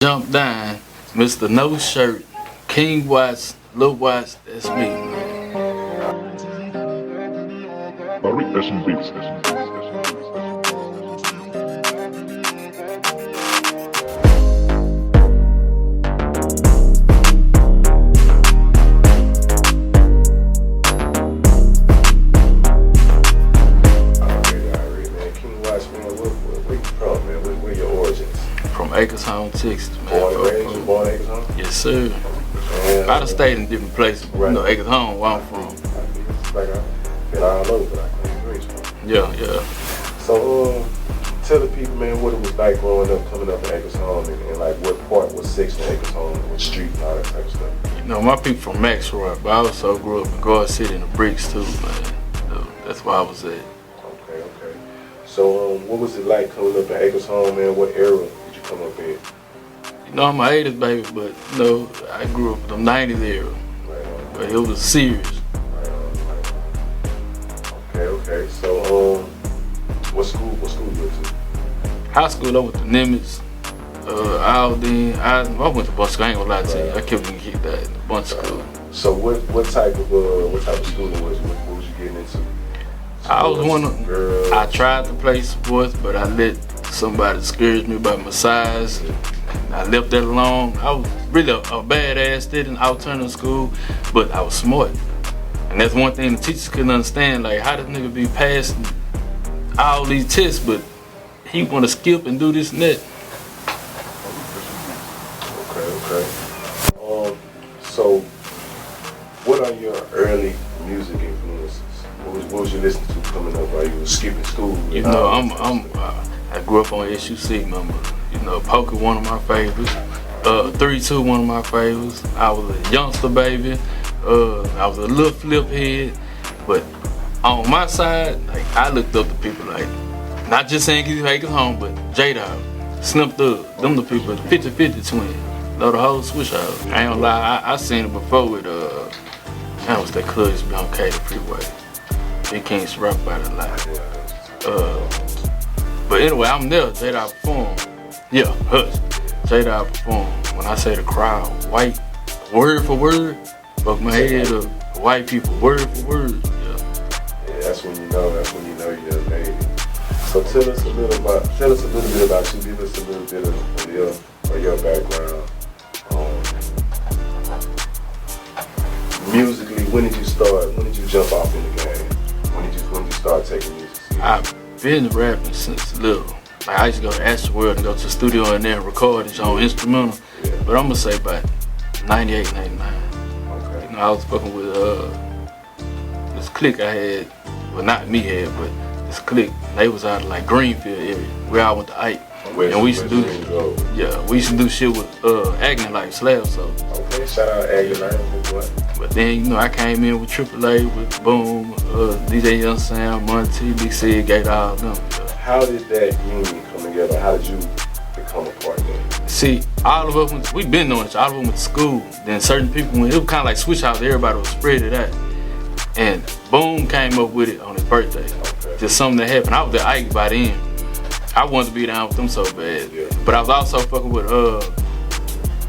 Jump down, Mr. No Shirt, King Watts, Lil Watts, that's me, man. From Acres Home, Texas, man. Born Acres Home? Yes, sir. I done stayed in different places, but you know, Acres Home, where I'm from. Like I've been all over, but I couldn't reach one. Yeah. So, tell the people, man, what it was like growing up, coming up in Acres Home, and like what part, what section of Acres Home, what street, and all that type of stuff. You know, my people from Maxwell, but I also grew up in Garden City in the Bricks too, man. So that's where I was at. Okay. So, what was it like coming up in Acres Home, man? What era did you come up in? You know, I'm an 80s baby, but you know, I grew up in the 90s era. Right. But it was serious. Right. Okay. So, what school you went to? High school, I went to Nimitz, Alden. I went to a bunch of schools. I ain't gonna lie to you. I kept getting kicked out in a bunch of schools. So what type of schooling was you? What was you getting into? I was one of them. I tried to play sports, but I let somebody discourage me about my size. I left that alone. I was really a badass student, alternative school, but I was smart. And that's one thing the teachers couldn't understand, like how this nigga be passing all these tests, but he wanna skip and do this and that. Okay. So what are your early music influences? What was you listening to coming up while you were skipping school? You know, I grew up on SUC, remember. You know, Poker, one of my favorites. 3-2, one of my favorites. I was a youngster baby. I was a little flip head. But on my side, like, I looked up to people like, not just saying he's Acres Home, but J-Dog, Slim Thug, them the people, the 50-50 twin. Know the whole switch out. I ain't gonna lie, I seen it before with, that was that club used to be on Cater Freeway. They can't rap about it a lot. But anyway, I'm there, J-Dog performed. Yeah, Hush. J-Dog performed. When I say the crowd, white, word for word, fuck my head up. White people, word for word. Yeah, that's when you know you done made it. So tell us a little bit about you. Give us a little bit of your background. Musically, when did you start? When did you jump off in the game? When did you start taking music? I've been rapping since little. Like, I used to go to Astro World and go to the studio and then record his own instrumental. Yeah. But I'm gonna say about 98, 99. Okay. You know, I was fucking with this clique I had, well not me had, but this clique. They was out of like Greenfield area. We all went to Ike. And we used to do shit with Agni like Slab Soul. Okay, shout out Agni like. But then, you know, I came in with AAA, with Boom, DJ Young Sam, Monty, Big C, Gate, all of them. How did that union come together? How did you become a part of that? See, all of us, we been knowing each other. All of them went to school. Then certain people, it was kind of like switch house, everybody was spread it out. And Boom came up with it on his birthday. Okay. Just something that happened. I was at Ike by then. I wanted to be down with them so bad. Yeah. But I was also fucking with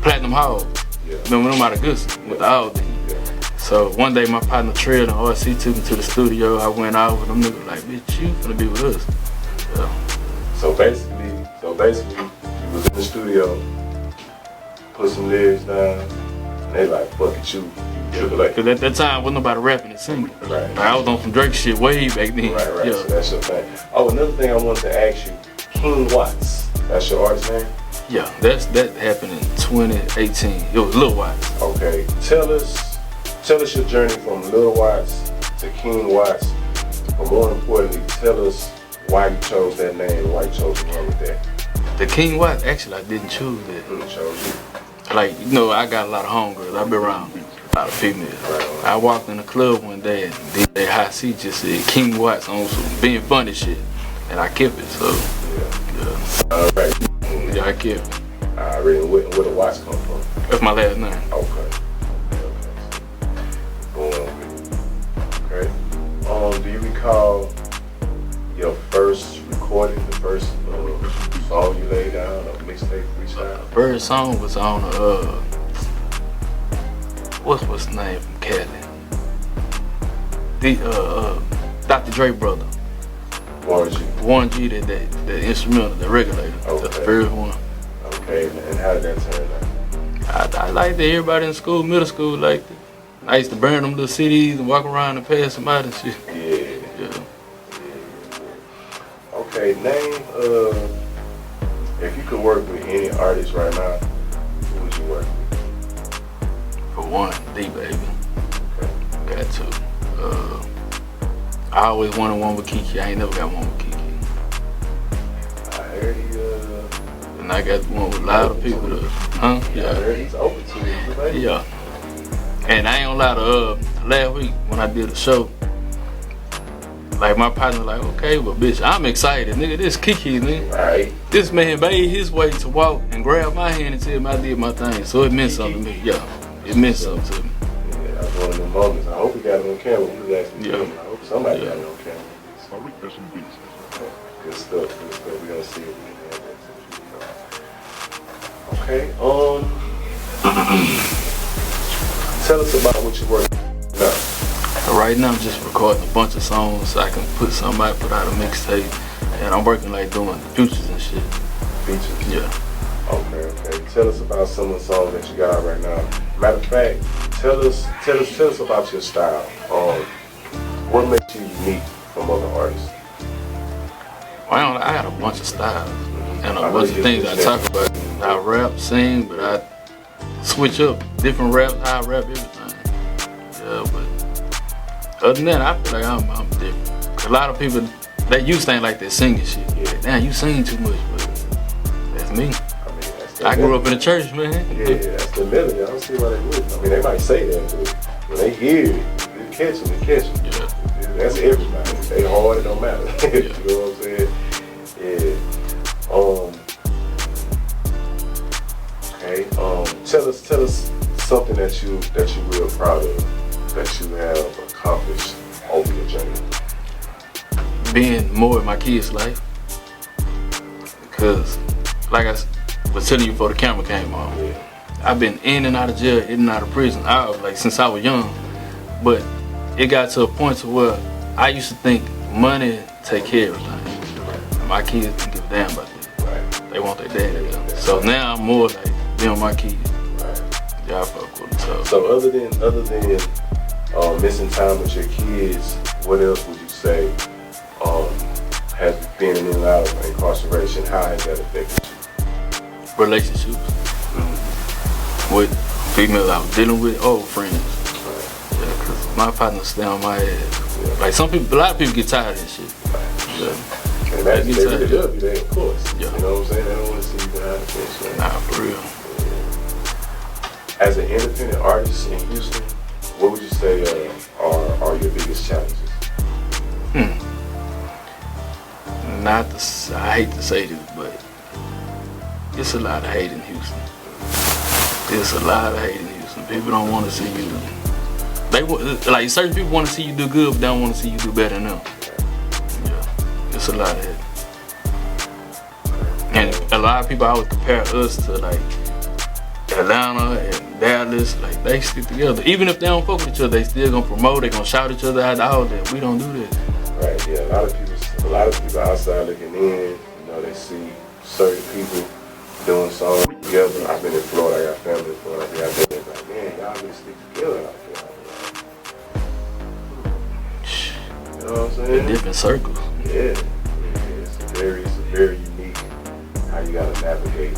Platinum Hall. Yeah. Remember them out of Goodson with the Alden. So one day my partner Trail and RC took me to the studio. I went out with them niggas like, bitch, you finna be with us. Yeah. So basically, you was in the studio, put some lyrics down, and they like, fuck it, you like. Cause at that time, wasn't nobody rapping and singing. Right. Like, I was on some Drake shit way back then. Right. Yeah. So that's your thing. Oh, another thing I wanted to ask you, King Watts, that's your artist name? Yeah, that happened in 2018. It was Lil Watts. Okay, tell us your journey from Lil Watts to King Watts, but more importantly, tell us why you chose that name, why you chose to run with that. The King Watts, actually, I didn't choose that. Who chose you? Like, you know, I got a lot of homegirls. I've been around a lot of females. Right. I walked in the club one day and DJ High C just said King Watts on some being funny shit. And I kept it, so. Yeah. All right. Yeah, I kept it. Already, where the Watts come from? That's my last name. Okay. Okay. Do you recall your first recording, the first song you laid down, a mixtape freestyle? First song was on what's the name from Cali? The Dr. Dre brother. Warren G, that instrumental, the regulator. Okay. That's the first one. Okay, and how did that turn out? I liked it. Everybody in school, middle school liked it. I used to burn them little CDs and walk around and pass them out and shit. Yeah. Okay, name, if you could work with any artist right now, who would you work with? For one, D-Baby. Okay. Got to. I always wanted one with Kiki. I ain't never got one with Kiki. I heard he, and I got one with a lot of people. Huh? Yeah. I heard he's open to it, right? Yeah. And I ain't gonna lie to last week when I did a show, like my partner like, okay, but bitch, I'm excited, nigga. This Kiki, nigga. Right. This man made his way to walk and grab my hand and tell me I did my thing. So it meant something to me. Yeah. It meant something to me. Yeah, that was one of the moments. I hope he got it on camera. He was actually filming. I hope somebody got it on camera. Good stuff, good stuff. We gonna see if we can have that. Okay, tell us about what you're working on now. Right now I'm just recording a bunch of songs so I can put somebody, put out a mixtape. And I'm working like doing features and shit. Features? Yeah. Okay. Tell us about some of the songs that you got out right now. Matter of fact, tell us about your style. What makes you unique from other artists? Well, I got a bunch of styles and a bunch of things I talk about. I rap, sing, but I switch up different raps, how I rap everything. Yeah, but other than that, I feel like I'm different. A lot of people, they used to think like they're singing shit. Yeah. Damn, you sing too much, but that's me. I grew up in the church, man. Yeah, that's the melody. I don't see why they would. I mean, they might say that, but when they hear it, they catch them. Yeah. That's everybody. They hard, it don't matter. You know what I'm saying? Yeah. Okay. Tell us something that you real proud of that you have accomplished over your journey. Being more in my kids' life, because like I was telling you before the camera came on, I've been in and out of jail, in and out of prison, since I was young. But it got to a point to where I used to think money take care of everything. My kids didn't give a damn about that. They want their daddy. So now I'm more like being with my kids. Yeah, I fuck with them. So other than missing time with your kids, what else would you say has been in and out of incarceration? How has that affected you? Relationships with females I was dealing with, old friends. Yeah, cause my partner stay on my ass. Like a lot of people get tired of this shit. Yeah. And imagine they really love you, of course. Yeah. You know what I'm saying? They don't want to see you behind the fence. Nah, for real. Yeah. As an independent artist in Houston, what would you say are your biggest challenges? I hate to say this, but it's a lot of hate in Houston. It's a lot of hate in Houston. People don't want to see you. Like certain people want to see you do good, but they don't want to see you do better than them. Yeah, it's a lot of hate. And a lot of people always compare us to like Atlanta and Dallas. Like they stick together. Even if they don't fuck with each other, they still gonna promote. They gonna shout each other out. All that. We don't do that. Right. Yeah. A lot of people outside looking in. You know, they see certain people doing songs together. I've been in Florida. I got family in Florida. I've been like, man, y'all really stick together out there. You know what I'm saying? In different circles. Yeah. It's very unique how you gotta navigate.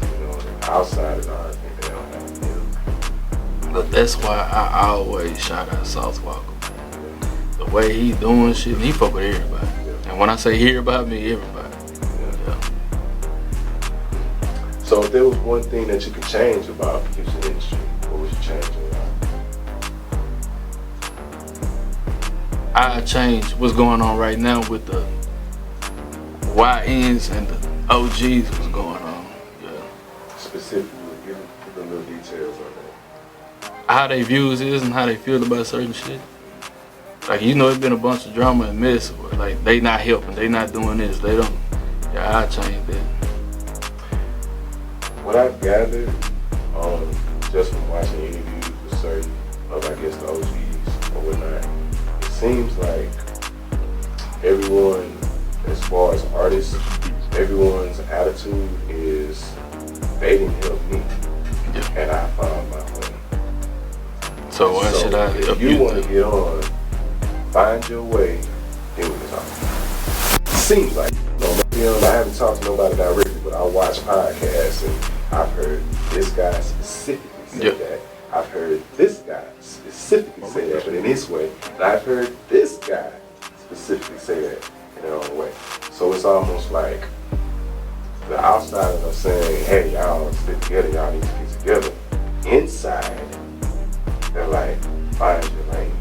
You know, outside of our thing, they don't have to do. But that's why I always shout out Sauce Walker. The way he doing shit, he fuck with everybody. And when I say everybody, I mean everybody. Yeah. So if there was one thing that you could change about the Houston industry, what would you change about? I change what's going on right now with the YNs and the OGs, what's going on. Yeah. Specifically, give a little details on that. How they views is and how they feel about certain shit. Like, you know, it's been a bunch of drama and mess. Like, they not helping, they not doing this, they don't. Yeah, I changed that. What I've gathered, just from watching interviews with certain of, I guess, the OGs or whatnot, it seems like everyone, as far as artists, everyone's attitude is they didn't help me, and I found my way. So why should I help if you want to get on, find your way, then we can talk. Seems like, I haven't talked to nobody directly, but I watch podcasts and I've heard this guy specifically say that. I've heard this guy specifically say that, but in this way. And I've heard this guy specifically say that in their own way. So it's almost like the outsiders are saying, hey, y'all stick together, y'all need to get together. Inside, they're like, find your lane.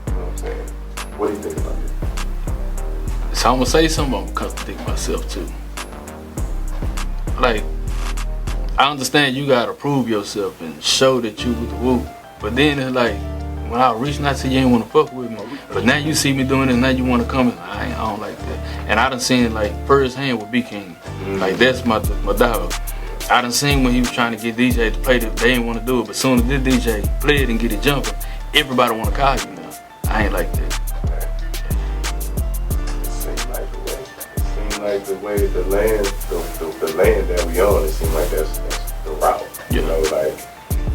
You know what I'm saying? What do you think about it? So I'm gonna say something, I'm gonna contradict myself too. Like, I understand you gotta prove yourself and show that you with the woo. But then it's like, when I was reaching out to you, you ain't wanna fuck with me. But now you see me doing it, now you wanna come in. I don't like that. And I done seen it like firsthand with B King. Like that's my dog. I done seen when he was trying to get DJ to play it, they didn't wanna do it. But soon as this DJ play it and get it jumping, everybody wanna call you now. I ain't like that. Like the way the land that we own, it seems like that's the route. You know, like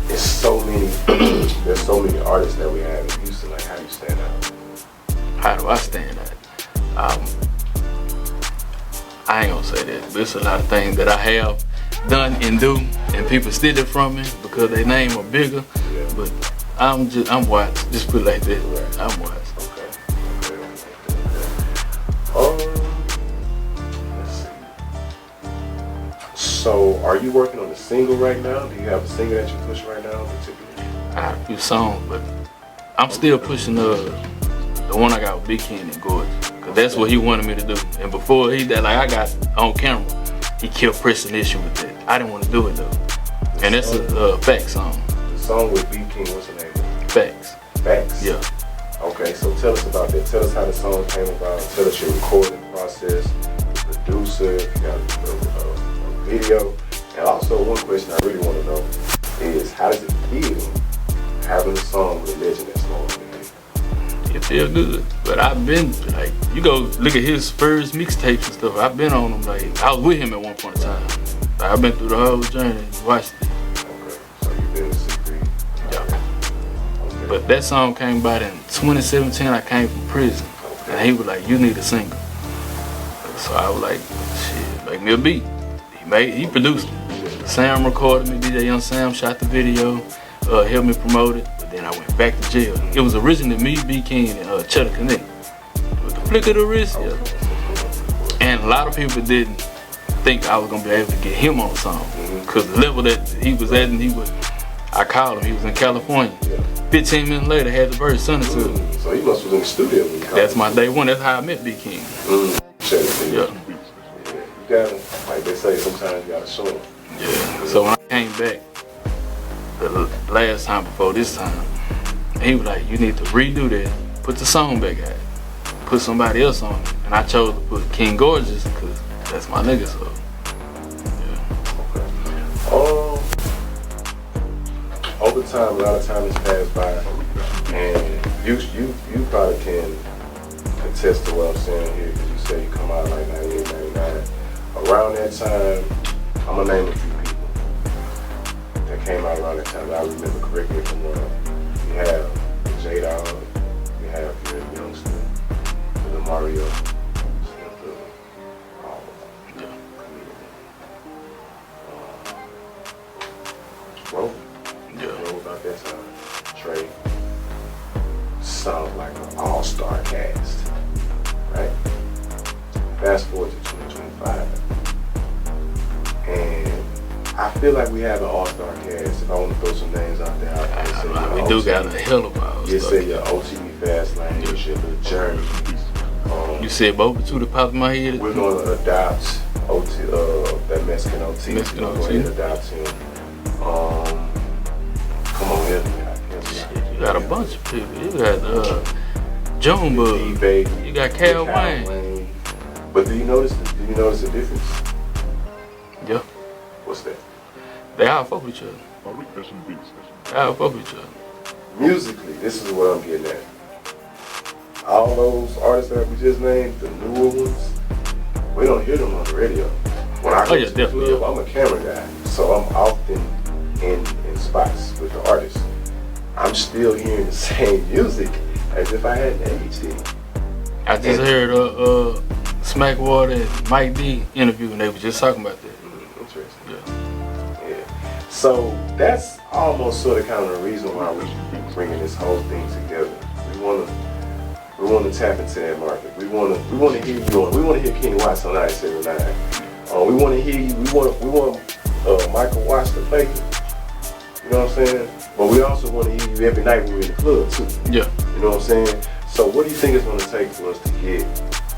there's so many artists that we have in Houston. Like, how do you stand out? How do I stand out? I ain't gonna say that. There's a lot of things that I have done and do, and people steal it from me because their name are bigger. Yeah. But I'm wise. Just put it like that. Right. I'm wise. So, are you working on a single right now? Do you have a single that you push right now in particular? I have a few songs, but I'm still pushing the one I got with Big Ken and Gorgeous. Cause that's what he wanted me to do. And before I got on camera, he kept pressing the issue with that. I didn't want to do it though. And that's a Facts song. The song with Big Ken, what's the name of it? Facts. Facts? Yeah. Okay, so tell us about that. Tell us how the song came about. Tell us your recording process, the producer, if you got a video. And also, one question I really want to know is, how does it feel having a song with a legend that's long than you? It feel good, but I've been like, you go look at his first mixtapes and stuff. I've been on them. Like, I was with him at one point in time. Like, I've been through the whole journey and watched it. Okay, so you've been in secret. Yeah. Okay. But that song came about in 2017. I came from prison, and he was like, "You need a single." So I was like, "Shit, make me a beat." He produced it. Sam recorded me, DJ Young Sam shot the video, helped me promote it, but then I went back to jail. It was originally me, B King, and Cheddar Connect. With the flick of the wrist, yeah. And a lot of people didn't think I was gonna be able to get him on the song. Cause the level that he was at, and I called him, he was in California. 15 minutes later, had the verse sent it to him. So he must have been in the studio when you called. That's my day one, that's how I met B King. Yeah. You gotta, like they say, sometimes you gotta show them. Yeah. So when I came back the last time before this time, he was like, "You need to redo that, put the song back out, put somebody else on it." And I chose to put King Gorgeous because that's my nigga. So yeah. Okay. Over time, a lot of time has passed by, and you probably can attest to what I'm saying here, because you say you come out like 98, 99. Around that time, I'm gonna name a few people that came out around that time that I remember correctly from wrong. You have J-Dog, you have your youngster, the Mario, Bro, about that time, Trey, sounds like an all-star cast, right? Fast forward to 2025, and I feel like we have an all-star cast. If I want to throw some names out there, we do got a hell of a all-star. You say your OTV Fast Lane, your Little Journey. You said both the two that popped in my head? We're going to adopt that Mexican OT. We're going to adopt him. Come on, you got a bunch of people. You got Junebug. You got Cal Wayne. But do you notice the difference? Yeah. What's that? They all fuck with each other. They all fuck with each other. Musically, this is what I'm getting at. All those artists that we just named, the newer ones, we don't hear them on the radio. When I go to the club, I'm a camera guy, so I'm often in spots with the artists. I'm still hearing the same music as if I hadn't aged it. I just heard Smackwater and Mike D interview, and they were just talking about that. Interesting. Yeah. So that's almost sort of kind of the reason why we bringing this whole thing together. We want to tap into that market. We want to hear you on. We want to hear Kenny Watts on 979. We want to hear you. We want Michael Watts to play you. You know what I'm saying? But we also want to hear you every night when we're in the club too. Yeah. You know what I'm saying? So what do you think it's going to take for us to get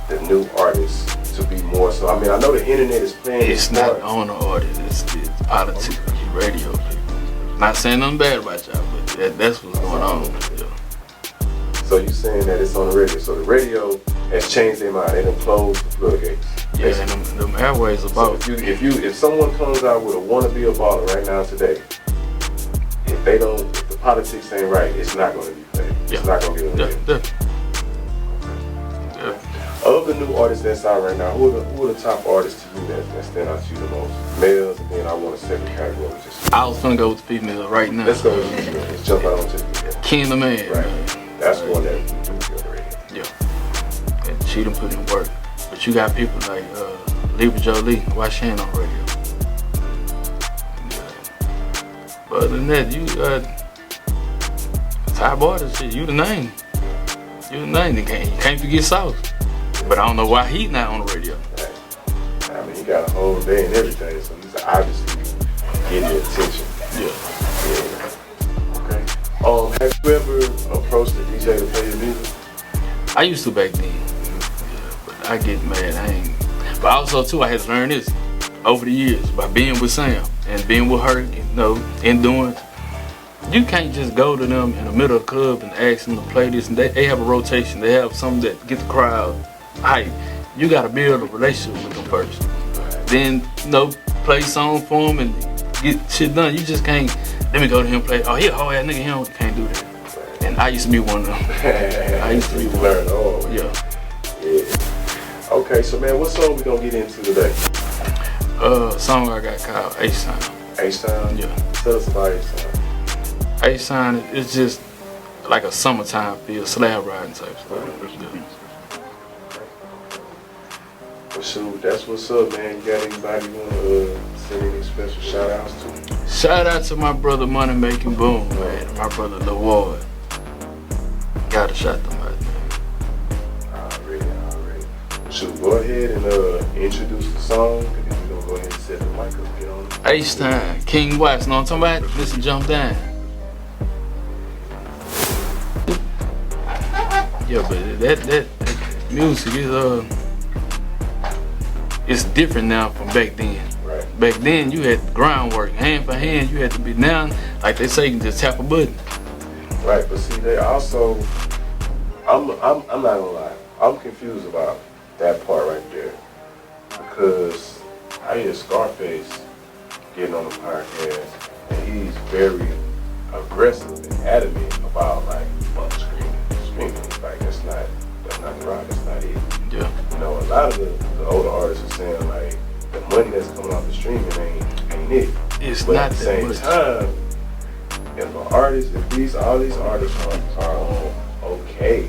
the new artists to be more so? I mean, I know the internet is playing. It's not on the artist. It's politics, radio people. Not saying nothing bad about y'all, but that's what's going on. Yeah. So you saying that it's on the radio? So the radio has changed their mind. They done closed the floodgates. Yeah, and them airways about. So if someone comes out with a wanna be a baller right now today, if the politics ain't right, it's not gonna be played. It's not gonna get on the radio. Of the new artists that's out right now, who are the top artists to you that stand out to you the most? Males, and then I want to set the category. I was gonna go with the female right now. Let's go with the female. Let's jump out onto the female. King the Man. Right. That's one that we do feel the radio. Yeah. And she done put in work. But you got people like Libra Jolie, Watch Hand on the radio. Yeah. But other than that, you top artist shit, you the name. You the name. You can't forget Sauce. But I don't know why he's not on the radio. Right. I mean, he got a whole day and everything, so he's obviously getting your attention. Yeah. Okay. Have you ever approached a DJ to play your music? I used to back then. Yeah, but I get mad. But also too, I had to learn this over the years by being with Sam and being with her, and doing. You can't just go to them in the middle of the club and ask them to play this. And they have a rotation. They have something that get the crowd hype. You gotta build a relationship with them first. Then, play song for them and get shit done. You just can't, let me go to him and play. Oh, he a whole ass nigga, he can't do that. And I used to be one of them. I used to be one. Yeah. Okay, so man, what song we gonna get into today? Song I got called H-Time. H-Time? Yeah. Tell us about H-Time. H-Time is just like a summertime feel, slab riding type stuff. Yeah. Well, shoot, that's what's up, man. You got anybody you want to send any special shout outs to? Shout out to my brother Money Making Boom, man. My brother Laward. Gotta shout them out, man. Already. Shoot, go ahead and introduce the song, and then we're going to go ahead and set the mic up and get on it. H-Time, King Watts, know what I'm talking about? Listen, jump down. Yeah, but that music is it's different now from back then. Right. Back then you had groundwork, hand for hand. You had to be down, like they say, you can just tap a button. Right, but see, they also, I'm not gonna lie, I'm confused about that part right there, because I hear Scarface getting on the podcast, and he's very aggressive and adamant about like screaming. Like that's not the rock, that's not it. Yeah. A lot of the older artists are saying like the money that's coming off the streaming ain't it. It's but not at the that same much. time, if all these artists are okay,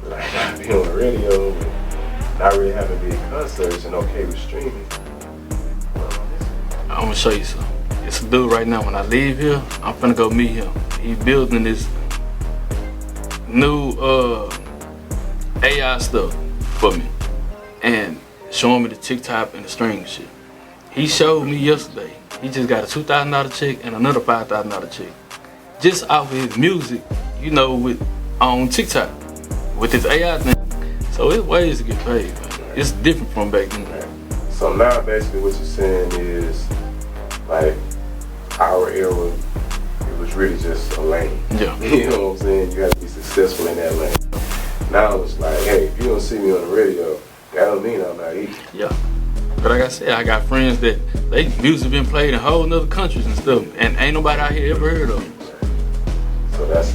like not being on the radio, and not really having big concerts, and okay with streaming, I'm gonna show you something. It's a dude right now. When I leave here, I'm finna go meet him. He building this new AI stuff for me and showing me the TikTok and the stream shit. He showed me yesterday. He just got a $2,000 check and another $5,000 check, just off of his music, on TikTok with his AI thing. So it's ways to get paid, man. It's different from back then. So now basically what you're saying is like our era, it was really just a lane. Yeah. You know what I'm saying? You have to be successful in that lane. Now it's like, hey, if you don't see me on the radio, That don't mean I'm not eating. Yeah. But like I said, I got friends that they music been played in whole nother countries and stuff, and ain't nobody out here ever heard of them. So that's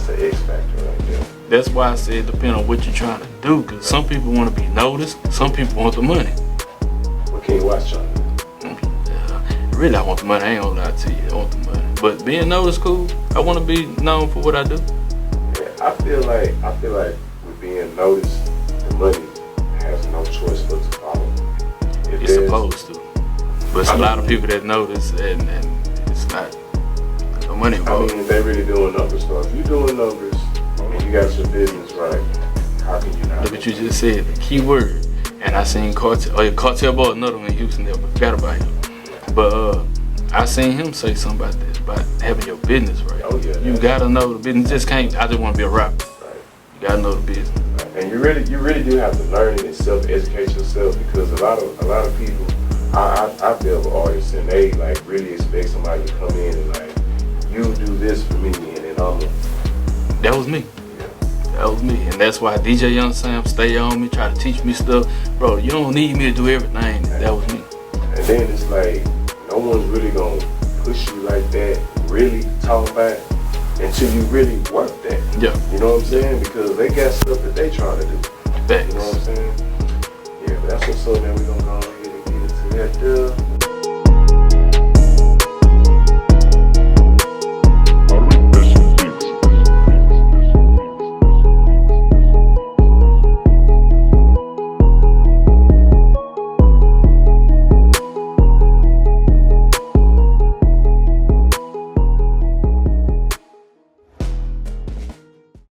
the X factor right there. That's why I said depend on what you're trying to do, because some people want to be noticed, some people want the money. What can you watch on? Really, I want the money. I ain't gonna lie to you. I want the money. But being noticed, cool. I want to be known for what I do. Yeah, I feel like with being noticed, the money has no choice but to follow. It's supposed to. But it's a lot of people that notice, and it's not no money involved. I mean, if they really doing numbers, so if you doing numbers and you got your business right, how can you not? Look what you just said, the key word. And I seen Cartel Boy, another one in Houston there, but forgot about him. But I seen him say something about that, about having your business right. Oh yeah. You gotta know the business. Just can't. I just want to be a rapper. Right. You gotta know the business. Right. And you really do have to learn it and self-educate yourself, because a lot of people, I deal with artists and they like really expect somebody to come in and like, you do this for me, and then that was me. Yeah. That was me, and that's why DJ Young Sam stay on me, try to teach me stuff. Bro, you don't need me to do everything. That was me. And then it's like, no one's really gonna push you like that, really talk about, until you really work that. Yeah. You know what I'm saying? Because they got stuff that they trying to do. Thanks. You know what I'm saying?